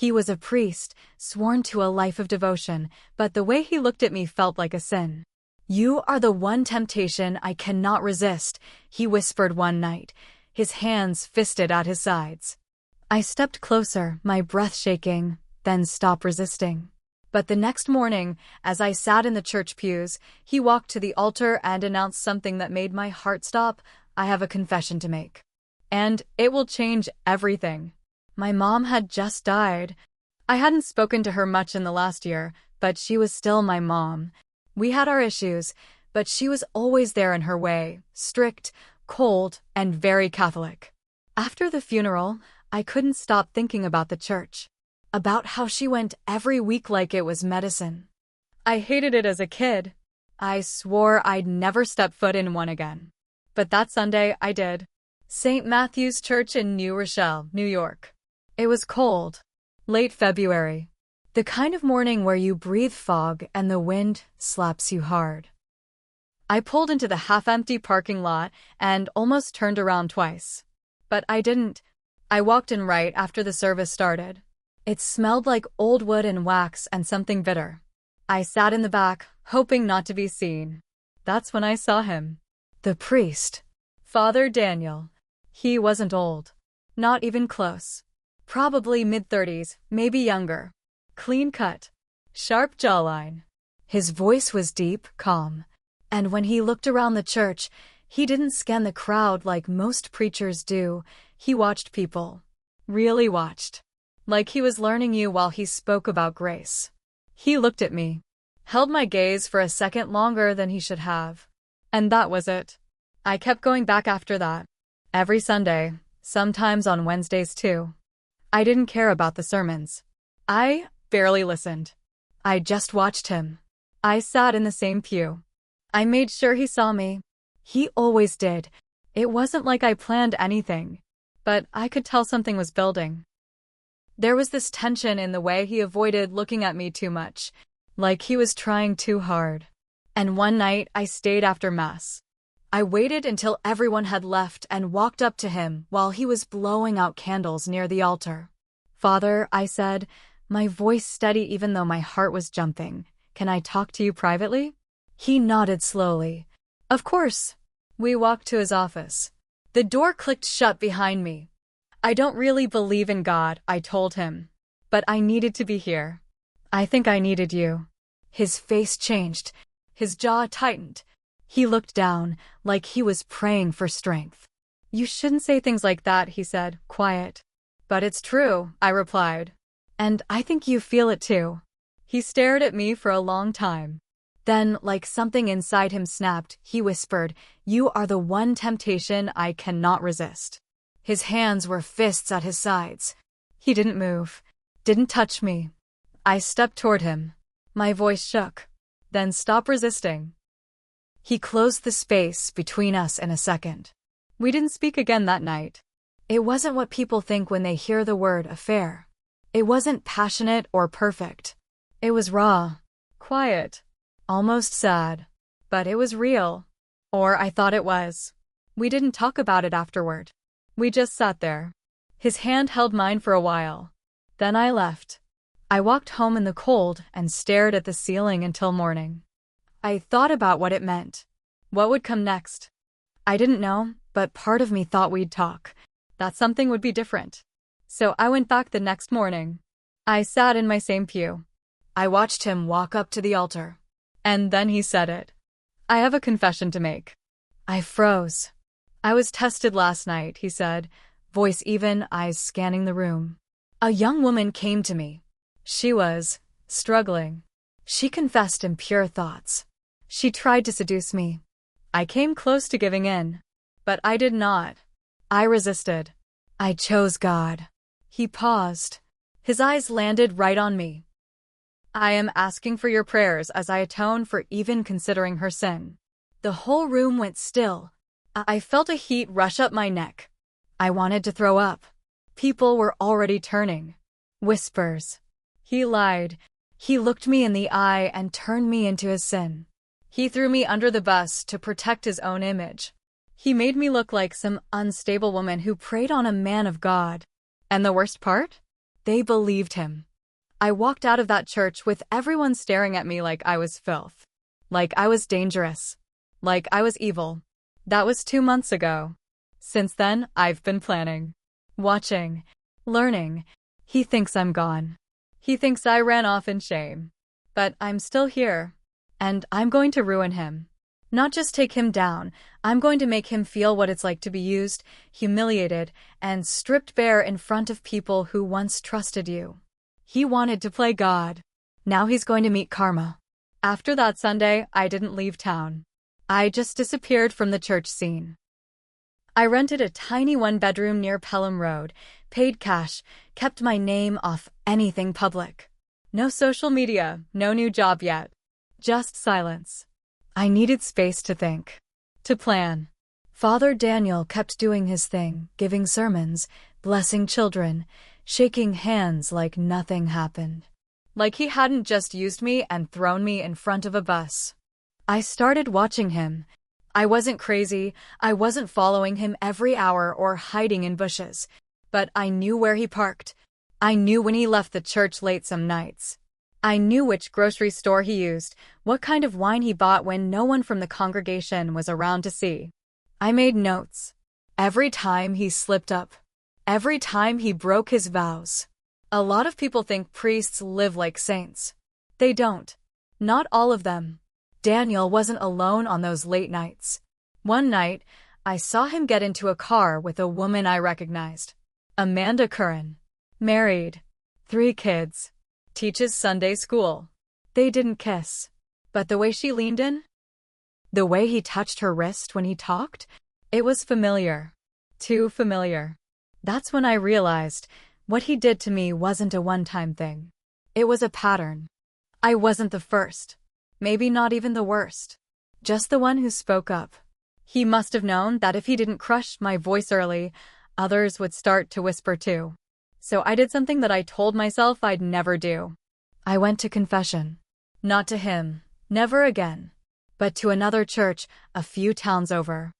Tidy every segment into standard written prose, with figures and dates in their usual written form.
He was a priest, sworn to a life of devotion, but the way he looked at me felt like a sin. "You are the one temptation I cannot resist," he whispered one night, his hands fisted at his sides. I stepped closer, my breath shaking, then stopped resisting. But the next morning, as I sat in the church pews, he walked to the altar and announced something that made my heart stop. "I have a confession to make. And it will change everything." My mom had just died. I hadn't spoken to her much in the last year, but she was still my mom. We had our issues, but she was always there in her way, strict, cold, and very Catholic. After the funeral, I couldn't stop thinking about the church, about how she went every week like it was medicine. I hated it as a kid. I swore I'd never step foot in one again. But that Sunday, I did. St. Matthew's Church in New Rochelle, New York. It was cold. Late February. The kind of morning where you breathe fog and the wind slaps you hard. I pulled into the half-empty parking lot and almost turned around twice. But I didn't. I walked in right after the service started. It smelled like old wood and wax and something bitter. I sat in the back, hoping not to be seen. That's when I saw him. The priest. Father Daniel. He wasn't old. Not even close. Probably mid-30s, maybe younger. Clean cut. Sharp jawline. His voice was deep, calm. And when he looked around the church, he didn't scan the crowd like most preachers do. He watched people. Really watched. Like he was learning you while he spoke about grace. He looked at me. Held my gaze for a second longer than he should have. And that was it. I kept going back after that. Every Sunday, sometimes on Wednesdays too. I didn't care about the sermons. I barely listened. I just watched him. I sat in the same pew. I made sure he saw me. He always did. It wasn't like I planned anything. But I could tell something was building. There was this tension in the way he avoided looking at me too much, like he was trying too hard. And one night, I stayed after Mass. I waited until everyone had left and walked up to him while he was blowing out candles near the altar. "Father," I said, my voice steady even though my heart was jumping, "can I talk to you privately?" He nodded slowly. "Of course." We walked to his office. The door clicked shut behind me. "I don't really believe in God," I told him. "But I needed to be here. I think I needed you." His face changed. His jaw tightened. He looked down, like he was praying for strength. "You shouldn't say things like that," he said, quiet. "But it's true," I replied. "And I think you feel it too." He stared at me for a long time. Then, like something inside him snapped, he whispered, "You are the one temptation I cannot resist." His hands were fists at his sides. He didn't move, didn't touch me. I stepped toward him. My voice shook. Then stopped resisting. He closed the space between us in a second. We didn't speak again that night. It wasn't what people think when they hear the word affair. It wasn't passionate or perfect. It was raw, quiet, almost sad. But it was real. Or I thought it was. We didn't talk about it afterward. We just sat there. His hand held mine for a while. Then I left. I walked home in the cold and stared at the ceiling until morning. I thought about what it meant. What would come next? I didn't know, but part of me thought we'd talk. That something would be different. So I went back the next morning. I sat in my same pew. I watched him walk up to the altar. And then he said it. "I have a confession to make." I froze. "I was tested last night," he said, voice even, eyes scanning the room. "A young woman came to me. She was struggling. She confessed impure thoughts. She tried to seduce me. I came close to giving in. But I did not. I resisted. I chose God." He paused. His eyes landed right on me. "I am asking for your prayers as I atone for even considering her sin." The whole room went still. I felt a heat rush up my neck. I wanted to throw up. People were already turning. Whispers. He lied. He looked me in the eye and turned me into his sin. He threw me under the bus to protect his own image. He made me look like some unstable woman who preyed on a man of God. And the worst part? They believed him. I walked out of that church with everyone staring at me like I was filth. Like I was dangerous. Like I was evil. That was 2 months ago. Since then, I've been planning. Watching. Learning. He thinks I'm gone. He thinks I ran off in shame. But I'm still here. And I'm going to ruin him. Not just take him down, I'm going to make him feel what it's like to be used, humiliated, and stripped bare in front of people who once trusted you. He wanted to play God. Now he's going to meet karma. After that Sunday, I didn't leave town. I just disappeared from the church scene. I rented a tiny one-bedroom near Pelham Road, paid cash, kept my name off anything public. No social media, no new job yet. Just silence. I needed space to think. To plan. Father Daniel kept doing his thing, giving sermons, blessing children, shaking hands like nothing happened. Like he hadn't just used me and thrown me in front of a bus. I started watching him. I wasn't crazy, I wasn't following him every hour or hiding in bushes. But I knew where he parked. I knew when he left the church late some nights. I knew which grocery store he used, what kind of wine he bought when no one from the congregation was around to see. I made notes. Every time he slipped up. Every time he broke his vows. A lot of people think priests live like saints. They don't. Not all of them. Daniel wasn't alone on those late nights. One night, I saw him get into a car with a woman I recognized. Amanda Curran. Married. 3 kids. Teaches Sunday school. They didn't kiss. But the way she leaned in? The way he touched her wrist when he talked? It was familiar. Too familiar. That's when I realized what he did to me wasn't a one-time thing. It was a pattern. I wasn't the first. Maybe not even the worst. Just the one who spoke up. He must have known that if he didn't crush my voice early, others would start to whisper too. So I did something that I told myself I'd never do. I went to confession. Not to him. Never again. But to another church a few towns over.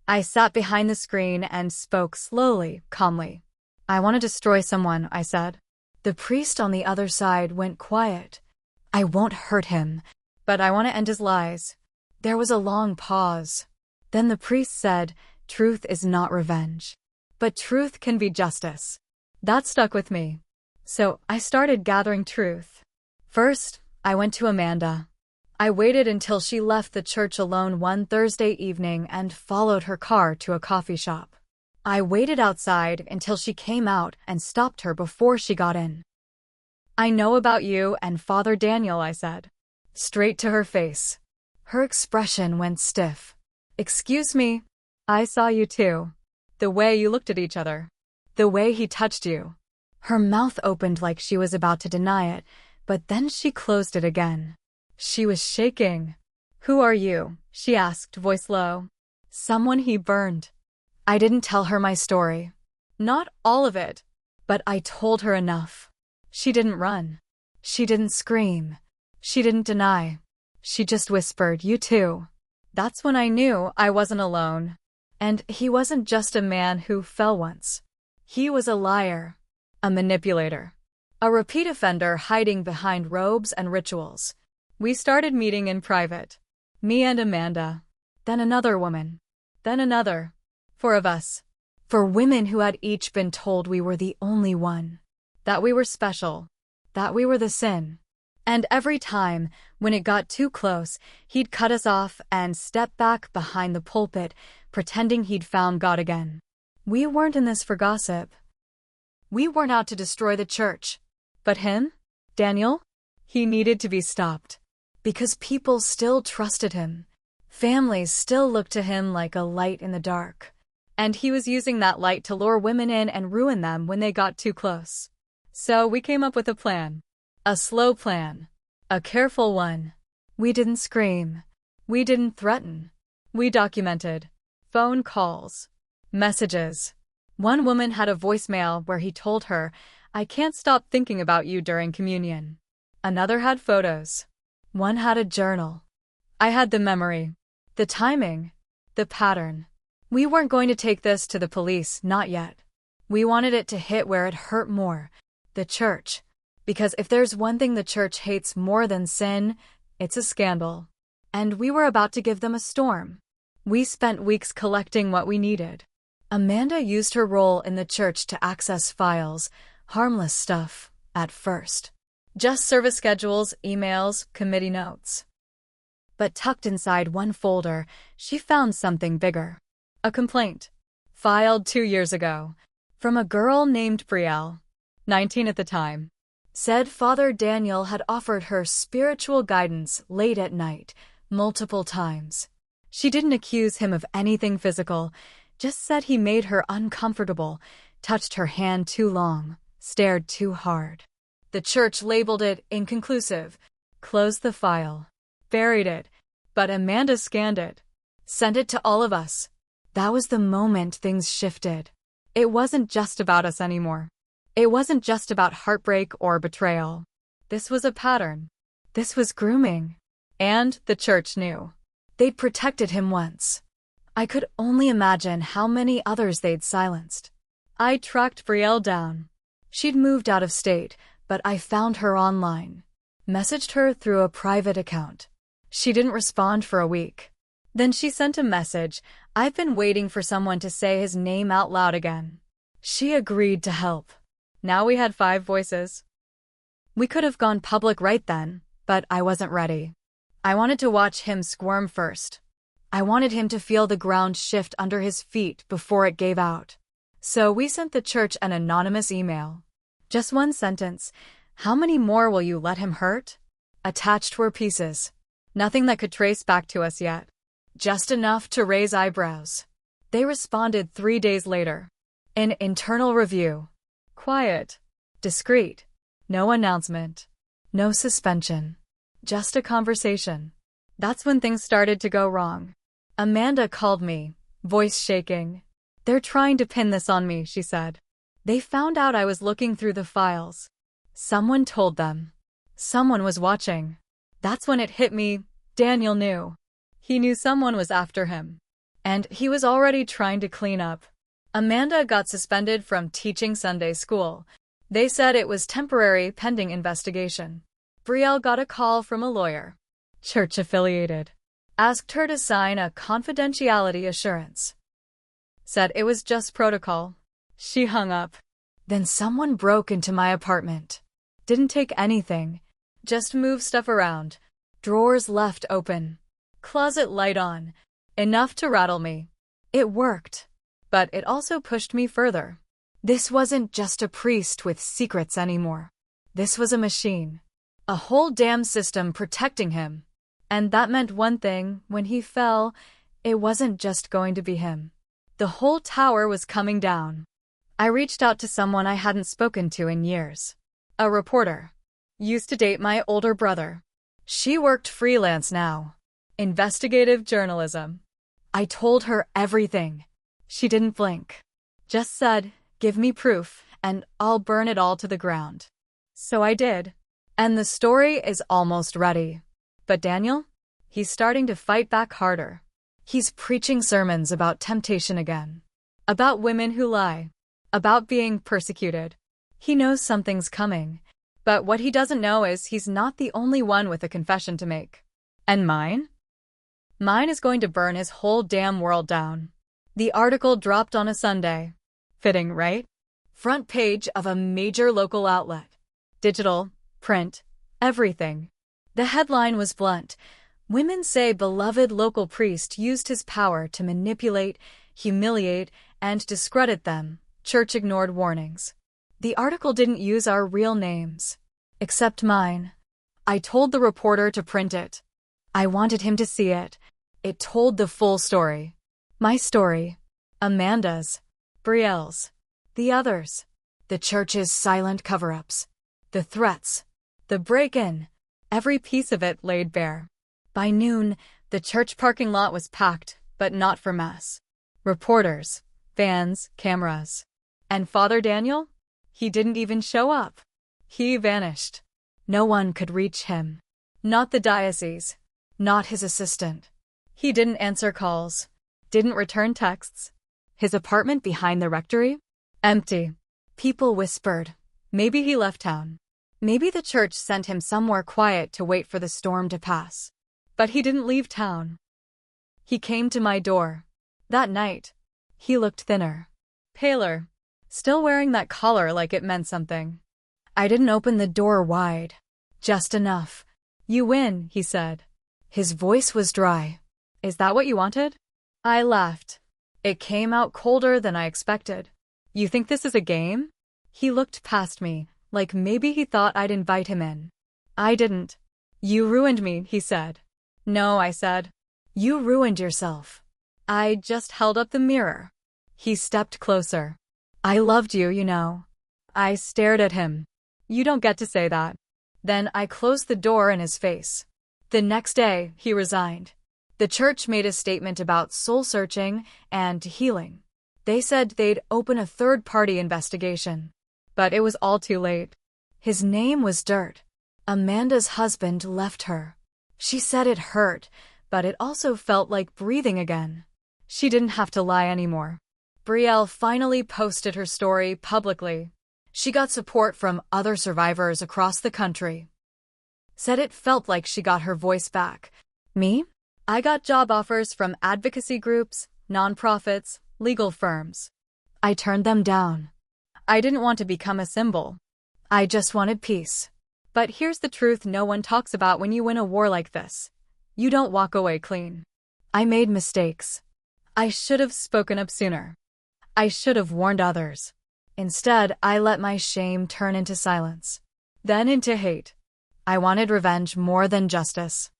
I sat behind the screen and spoke slowly, calmly. I want to destroy someone, I said. The priest on the other side went quiet. I won't hurt him, but I want to end his lies. There was a long pause. Then the priest said, truth is not revenge. But truth can be justice. That stuck with me. So I started gathering truth. First, I went to Amanda. I waited until she left the church alone one Thursday evening and followed her car to a coffee shop. I waited outside until she came out and stopped her before she got in. I know about you and Father Daniel, I said. Straight to her face. Her expression went stiff. Excuse me. I saw you too. The way you looked at each other. The way he touched you. Her mouth opened like she was about to deny it, but then she closed it again. She was shaking. Who are you? She asked, voice low. Someone he burned. I didn't tell her my story. Not all of it. But I told her enough. She didn't run. She didn't scream. She didn't deny. She just whispered, you too. That's when I knew I wasn't alone. And he wasn't just a man who fell once. He was a liar. A manipulator. A repeat offender hiding behind robes and rituals. We started meeting in private. Me and Amanda. Then another woman. Then another. 4 of us. 4 women who had each been told we were the only one. That we were special. That we were the sin. And every time, when it got too close, he'd cut us off and step back behind the pulpit, pretending he'd found God again. We weren't in this for gossip. We weren't out to destroy the church. But him? Daniel? He needed to be stopped. Because people still trusted him. Families still looked to him like a light in the dark. And he was using that light to lure women in and ruin them when they got too close. So we came up with a plan. A slow plan. A careful one. We didn't scream. We didn't threaten. We documented. Phone calls. Messages. One woman had a voicemail where he told her, I can't stop thinking about you during communion. Another had photos. One had a journal. I had the memory. The timing. The pattern. We weren't going to take this to the police, not yet. We wanted it to hit where it hurt more. The church. Because if there's one thing the church hates more than sin, it's a scandal. And we were about to give them a storm. We spent weeks collecting what we needed. Amanda used her role in the church to access files, harmless stuff, at first. Just service schedules, emails, committee notes. But tucked inside one folder, she found something bigger. A complaint. Filed 2 years ago. From a girl named Brielle, 19 at the time. Said Father Daniel had offered her spiritual guidance late at night, multiple times. She didn't accuse him of anything physical, just said he made her uncomfortable, touched her hand too long, stared too hard. The church labeled it inconclusive, closed the file, buried it, but Amanda scanned it, sent it to all of us. That was the moment things shifted. It wasn't just about us anymore. It wasn't just about heartbreak or betrayal. This was a pattern. This was grooming. And the church knew. They'd protected him once. I could only imagine how many others they'd silenced. I tracked Brielle down. She'd moved out of state, but I found her online. Messaged her through a private account. She didn't respond for a week. Then she sent a message. I've been waiting for someone to say his name out loud again. She agreed to help. Now we had 5 voices. We could have gone public right then, but I wasn't ready. I wanted to watch him squirm first. I wanted him to feel the ground shift under his feet before it gave out. So we sent the church an anonymous email. Just one sentence. How many more will you let him hurt? Attached were pieces. Nothing that could trace back to us yet. Just enough to raise eyebrows. They responded 3 days later. An internal review. Quiet. Discreet. No announcement. No suspension. Just a conversation. That's when things started to go wrong. Amanda called me, voice shaking. They're trying to pin this on me, she said. They found out I was looking through the files. Someone told them. Someone was watching. That's when it hit me. Daniel knew. He knew someone was after him. And he was already trying to clean up. Amanda got suspended from teaching Sunday school. They said it was temporary pending investigation. Brielle got a call from a lawyer, church-affiliated. Asked her to sign a confidentiality assurance. Said it was just protocol. She hung up. Then someone broke into my apartment. Didn't take anything. Just moved stuff around. Drawers left open. Closet light on. Enough to rattle me. It worked. But it also pushed me further. This wasn't just a priest with secrets anymore. This was a machine. A whole damn system protecting him. And that meant one thing: when he fell, it wasn't just going to be him. The whole tower was coming down. I reached out to someone I hadn't spoken to in years. A reporter. Used to date my older brother. She worked freelance now. Investigative journalism. I told her everything. She didn't blink. Just said, give me proof, and I'll burn it all to the ground. So I did. And the story is almost ready. But Daniel? He's starting to fight back harder. He's preaching sermons about temptation again. About women who lie. About being persecuted. He knows something's coming. But what he doesn't know is he's not the only one with a confession to make. And mine? Mine is going to burn his whole damn world down. The article dropped on a Sunday. Fitting, right? Front page of a major local outlet. Digital, print, everything. The headline was blunt. Women say beloved local priest used his power to manipulate, humiliate, and discredit them. Church ignored warnings. The article didn't use our real names. Except mine. I told the reporter to print it. I wanted him to see it. It told the full story. My story. Amanda's. Brielle's. The others. The church's silent cover-ups. The threats. The break-in. Every piece of it laid bare. By noon, the church parking lot was packed, but not for mass. Reporters, vans, cameras. And Father Daniel? He didn't even show up. He vanished. No one could reach him. Not the diocese. Not his assistant. He didn't answer calls. Didn't return texts. His apartment behind the rectory? Empty. People whispered. Maybe he left town. Maybe the church sent him somewhere quiet to wait for the storm to pass. But he didn't leave town. He came to my door. That night, he looked thinner, paler, still wearing that collar like it meant something. I didn't open the door wide. Just enough. "You win," he said. His voice was dry. "Is that what you wanted?" I laughed. It came out colder than I expected. "You think this is a game?" He looked past me, like maybe he thought I'd invite him in. I didn't. "You ruined me," he said. "No," I said. "You ruined yourself." I just held up the mirror. He stepped closer. "I loved you, you know." I stared at him. "You don't get to say that." Then I closed the door in his face. The next day, he resigned. The church made a statement about soul-searching and healing. They said they'd open a third-party investigation. But it was all too late. His name was Dirt. Amanda's husband left her. She said it hurt, but it also felt like breathing again. She didn't have to lie anymore. Brielle finally posted her story publicly. She got support from other survivors across the country. Said it felt like she got her voice back. Me? I got job offers from advocacy groups, nonprofits, legal firms. I turned them down. I didn't want to become a symbol. I just wanted peace. But here's the truth no one talks about when you win a war like this. You don't walk away clean. I made mistakes. I should have spoken up sooner. I should have warned others. Instead, I let my shame turn into silence. Then into hate. I wanted revenge more than justice.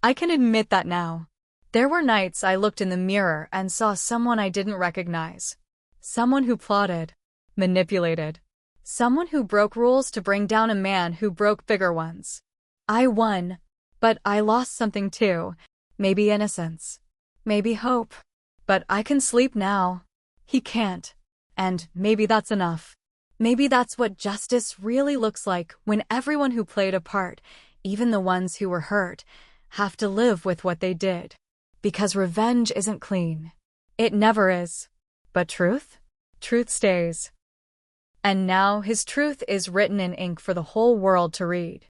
I can admit that now. There were nights I looked in the mirror and saw someone I didn't recognize. Someone who plotted, manipulated. Someone who broke rules to bring down a man who broke bigger ones. I won, but I lost something too. Maybe innocence. Maybe hope. But I can sleep now. He can't. And maybe that's enough. Maybe that's what justice really looks like when everyone who played a part, even the ones who were hurt, have to live with what they did. Because revenge isn't clean. It never is. But truth? Truth stays. And now his truth is written in ink for the whole world to read.